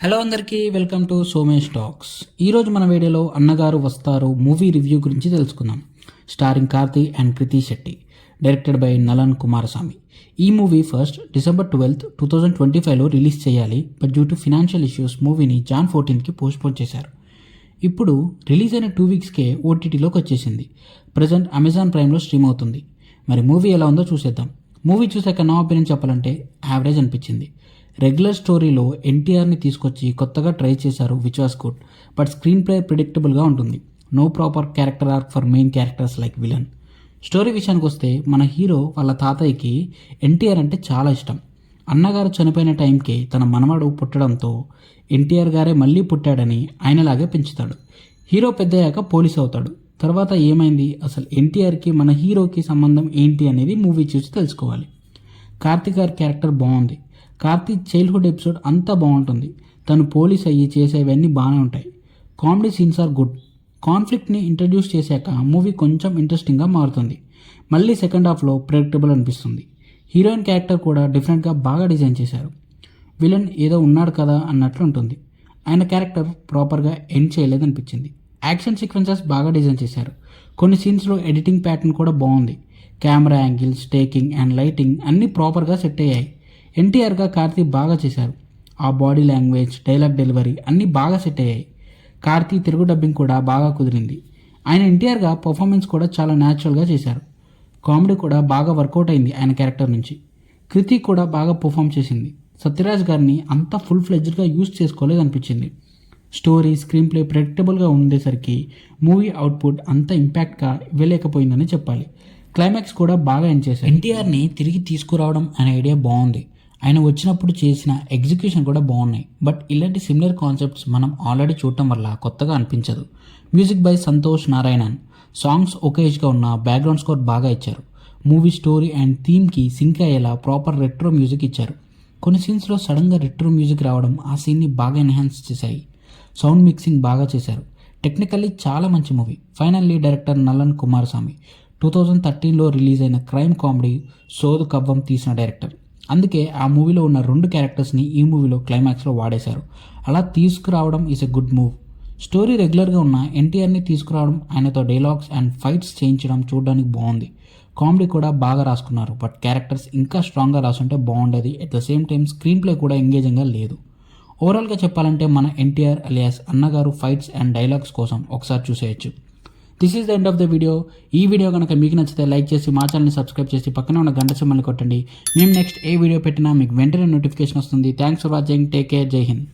Hello అందరికీ welcome to Somesh talks. ఈరోజు మన వీడియోలో అన్నగారు వస్తారు మూవీ రివ్యూ గురించి తెలుసుకుందాం. Starring Karthi and Krithi Shetty, directed by Nalan Kumaraswamy. ఈ మూవీ ఫస్ట్ December 12, 2025లో రిలీజ్ చేయాలి, but due to financial issues మూవీని Jan 14కి పోస్ట్పోన్ చేశారు. ఇప్పుడు రిలీజ్ అయిన 2 వీక్స్కే ఓటీటీలోకి వచ్చేసింది. ప్రజెంట్ అమెజాన్ ప్రైమ్లో స్ట్రీమ్ అవుతుంది. మరి మూవీ ఎలా ఉందో చూసేద్దాం. మూవీ చూసాక నా ఒపీనియన్ చెప్పాలంటే యావరేజ్ అనిపించింది. రెగ్యులర్ స్టోరీలో ఎన్టీఆర్ని తీసుకొచ్చి కొత్తగా ట్రై చేశారు, which was good, but screen play ప్రిడిక్టబుల్గా ఉంటుంది. No proper character arc for main characters like villain. Story విషయానికి వస్తే మన హీరో వాళ్ళ తాతయ్యకి ఎన్టీఆర్ అంటే చాలా ఇష్టం. అన్నగారు చనిపోయిన టైంకి తన మనవడు పుట్టడంతో ఎన్టీఆర్ గారే మళ్ళీ పుట్టాడని ఆయనలాగే పెంచుతాడు. హీరో పెద్దయ్యాక పోలీస్ అవుతాడు. తర్వాత ఏమైంది, అసలు ఎన్టీఆర్కి మన హీరోకి సంబంధం ఏంటి అనేది మూవీ చూసి తెలుసుకోవాలి. కార్తీక్ గారి క్యారెక్టర్ బాగుంది. కార్తీక్ చైల్డ్హుడ్ ఎపిసోడ్ అంతా బాగుంటుంది. తను పోలీస్ అయ్యి చేసేవన్నీ బాగానే ఉంటాయి. Comedy scenes are good. కాన్ఫ్లిక్ట్ని ఇంట్రడ్యూస్ చేశాక మూవీ కొంచెం ఇంట్రెస్టింగ్గా మారుతుంది. మళ్ళీ సెకండ్ హాఫ్లో ప్రెడిక్టబుల్ అనిపిస్తుంది. హీరోయిన్ క్యారెక్టర్ కూడా డిఫరెంట్గా బాగా డిజైన్ చేశారు. విలన్ ఏదో ఉన్నాడు కదా అన్నట్లు ఉంటుంది. ఆయన క్యారెక్టర్ ప్రాపర్గా ఎండ్ చేయలేదనిపించింది. యాక్షన్ సీక్వెన్సెస్ బాగా డిజైన్ చేశారు. కొన్ని సీన్స్లో ఎడిటింగ్ ప్యాటర్న్ కూడా బాగుంది. Camera angles, taking and lighting అన్నీ ప్రాపర్గా సెట్ అయ్యాయి. ఎన్టీఆర్గా కార్తీక్ బాగా చేశారు. ఆ బాడీ లాంగ్వేజ్, డైలాగ్ డెలివరీ అన్నీ బాగా సెట్ అయ్యాయి. కార్తీక్ తెలుగు డబ్బింగ్ కూడా బాగా కుదిరింది. ఆయన ఎన్టీఆర్గా పర్ఫార్మెన్స్ కూడా చాలా న్యాచురల్గా చేశారు. కామెడీ కూడా బాగా వర్కౌట్ అయింది ఆయన క్యారెక్టర్ నుంచి. కృతి కూడా బాగా పర్ఫామ్ చేసింది. సత్యరాజ్ గారిని అంత ఫుల్ ఫ్లెడ్జ్డ్గా యూజ్ చేసుకోలేదనిపించింది. స్టోరీ, స్క్రీన్ ప్లే ప్రెడిక్టబుల్గా ఉండేసరికి మూవీ అవుట్పుట్ అంత ఇంపాక్ట్గా ఇవ్వలేకపోయిందని చెప్పాలి. క్లైమాక్స్ కూడా బాగా ఎండ్ చేశారు. ఎన్టీఆర్ని తిరిగి తీసుకురావడం అనే ఐడియా బాగుంది. ఆయన వచ్చినప్పుడు చేసిన ఎగ్జిక్యూషన్ కూడా బాగున్నాయి. బట్ ఇలాంటి సిమిలర్ కాన్సెప్ట్స్ మనం ఆల్రెడీ చూడటం వల్ల కొత్తగా అనిపించదు. Music by Santhosh Narayanan. Songs ఒకేజ్గా ఉన్న, బ్యాక్గ్రౌండ్ స్కోర్ బాగా ఇచ్చారు. మూవీ స్టోరీ అండ్ థీమ్కి సింక్ అయ్యేలా ప్రాపర్ రెట్రో మ్యూజిక్ ఇచ్చారు. కొన్ని సీన్స్లో సడన్గా రెట్రో మ్యూజిక్ రావడం ఆ సీన్ని బాగా ఎన్హాన్స్ చేశాయి. సౌండ్ మిక్సింగ్ బాగా చేశారు. టెక్నికల్లీ చాలా మంచి movie. Finally director Nalan Kumaraswamy 2013లో రిలీజ్ అయిన క్రైమ్ కామెడీ సోదు కవ్వం తీసిన డైరెక్టర్. అందుకే ఆ మూవీలో ఉన్న 2 క్యారెక్టర్స్ని ఈ మూవీలో క్లైమాక్స్లో వాడేశారు. అలా తీసుకురావడం is a good move. Story రెగ్యులర్గా ఉన్న ఎన్టీఆర్ని తీసుకురావడం, ఆయనతో డైలాగ్స్ అండ్ ఫైట్స్ చేయించడం చూడడానికి బాగుంది. కామెడీ కూడా బాగా రాసుకున్నారు, బట్ క్యారెక్టర్స్ ఇంకా స్ట్రాంగ్గా రాసుంటే బాగుండేది. At the same time screen play కూడా ఎంగేజింగ్గా లేదు. ఓవరాల్గా చెప్పాలంటే మన ఎన్టీఆర్ అలియాస్ అన్నగారు ఫైట్స్ అండ్ డైలాగ్స్ కోసం ఒకసారి చూసేయచ్చు. This is the end of the video. ఈ వీడియో కనుక మీకు నచ్చితే లైక్ చేసి మా ఛానల్ని సబ్స్క్రైబ్ చేసి పక్కన ఉన్న గంట సింబల్ని కొట్టండి. మేము నెక్స్ట్ ఏ వీడియో పెట్టినా మీకు వెంటనే నోటిఫికేషన్ వస్తుంది. Thanks for watching. Take care. జై హింద్.